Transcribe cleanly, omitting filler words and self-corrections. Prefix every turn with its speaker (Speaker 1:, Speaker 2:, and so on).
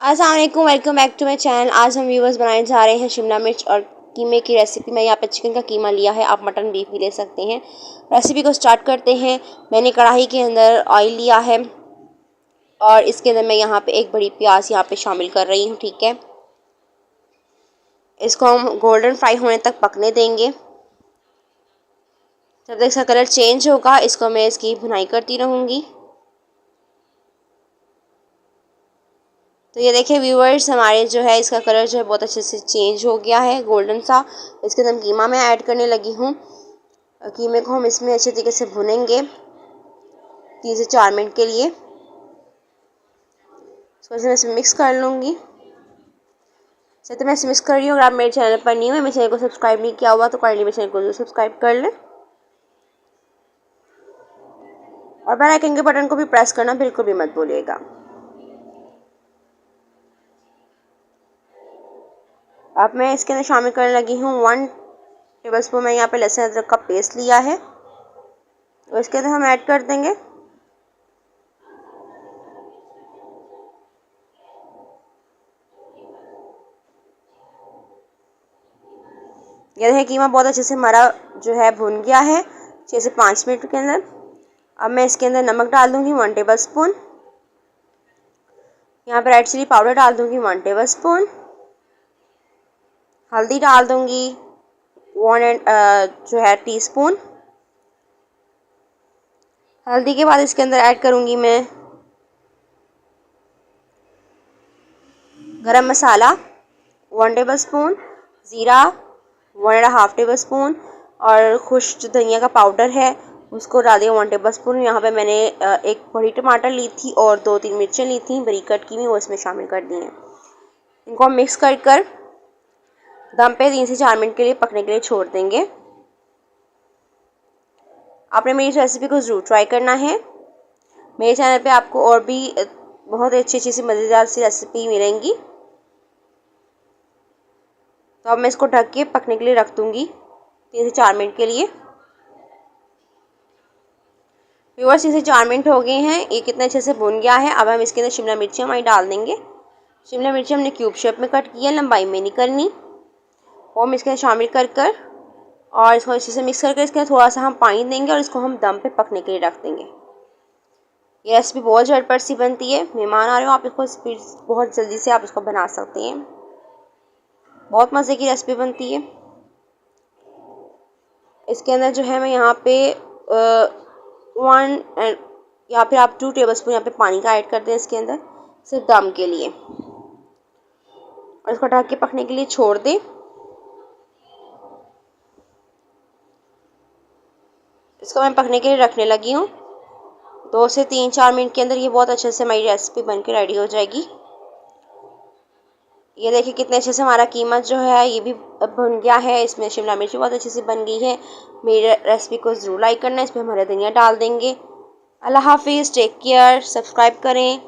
Speaker 1: अस्सलाम वालेकुम, welcome back to my channel. आज हम व्यूवर्स बनाने जा रहे हैं शिमला मिर्च और कीमे की रेसिपी। मैं यहाँ पे चिकन का कीमा लिया है, आप मटन बीफ भी ले सकते हैं। रेसिपी को स्टार्ट करते हैं। मैंने कढ़ाई के अंदर ऑयल लिया है और इसके अंदर मैं यहाँ पे एक बड़ी प्याज यहाँ पे शामिल कर रही हूँ। ठीक है, इसको हम गोल्डन फ्राई होने तक पकने देंगे। जब तक इसका कलर चेंज होगा इसको मैं इसकी भुनाई करती रहूँगी। तो ये देखिए व्यूअर्स, हमारे जो है इसका कलर जो है बहुत अच्छे से चेंज हो गया है, गोल्डन सा। इसके अंदर कीमा मैं ऐड करने लगी हूँ। कीमे को हम इसमें अच्छे तरीके से भुनेंगे 3 से 4 मिनट के लिए। इसको मैं इसमें मिक्स कर लूँगी। तो मैं मिक्स कर रही हूँ। अगर आप मेरे चैनल पर नहीं हो, मेरे चैनल को सब्सक्राइब नहीं किया हुआ तो काइंडली मेरे चैनल को जरूर सब्सक्राइब कर लें और बेल आइकन के बटन को भी प्रेस करना बिल्कुल भी मत भूलिएगा। अब मैं इसके अंदर शामिल करने लगी हूँ 1 टेबलस्पून मैं यहाँ पे लहसुन अदरक का पेस्ट लिया है, तो इसके अंदर हम ऐड कर देंगे। यह देखिए कीमा बहुत अच्छे से हमारा जो है भुन गया है 6 से 5 मिनट के अंदर। अब मैं इसके अंदर नमक डाल दूँगी 1 टेबलस्पून। यहाँ पर रेड चिली पाउडर डाल दूँगी 1 टेबलस्पून। हल्दी डाल दूँगी 1 जो है टीस्पून। हल्दी के बाद इसके अंदर ऐड करूँगी मैं गरम मसाला 1 टेबलस्पून, ज़ीरा 1.5 टेबलस्पून और खुश्क धनिया का पाउडर है उसको डाल दिया 1 टेबलस्पून। यहाँ पे मैंने एक बड़ी टमाटर ली थी और 2-3 मिर्चें ली थी बरीक कट की हुई, वो इसमें शामिल कर दी हैं। इनको हम मिक्स कर दम पे 3 से 4 मिनट के लिए पकने के लिए छोड़ देंगे। आपने मेरी इस रेसिपी को ज़रूर ट्राई करना है। मेरे चैनल पे आपको और भी बहुत अच्छी अच्छी सी मज़ेदार सी रेसिपी मिलेंगी। तो अब मैं इसको ढक के पकने के लिए रख दूँगी 3 से 4 मिनट के लिए। व्यूअर्स 3 से 4 मिनट हो गए हैं, ये कितने अच्छे से भुन गया है। अब हम इसके अंदर शिमला मिर्ची हमारी डाल देंगे। शिमला मिर्ची हमने क्यूब शेप में कट की है, लंबाई में नहीं करनी। वो हम इसके अंदर शामिल कर और इसको अच्छे से मिक्स करके इसके अंदर थोड़ा सा हम पानी देंगे और इसको हम दम पे पकने के लिए रख देंगे। ये रेसिपी बहुत झटपट सी बनती है। मेहमान आ रहे हो आप इसको स्पीड बहुत जल्दी से आप इसको बना सकते हैं। बहुत मज़े की रेसिपी बनती है। इसके अंदर जो है मैं यहाँ पे 1 या फिर आप 2 टेबलस्पून यहाँ पे पानी का ऐड करते हैं इसके अंदर, सिर्फ दम के लिए, और इसको ढक के पकने के लिए छोड़ दें। इसको मैं पकने के लिए रखने लगी हूँ। 2 से 3-4 मिनट के अंदर ये बहुत अच्छे से हमारी रेसिपी बन के रेडी हो जाएगी। ये देखिए कितने अच्छे से हमारा कीमा जो है ये भी बन गया है। इसमें शिमला मिर्च बहुत अच्छे से बन गई है। मेरी रेसिपी को ज़रूर लाइक करना है। इस पर हम हरी धनिया डाल देंगे। अल्लाह हाफिज़, टेक केयर, सब्सक्राइब करें।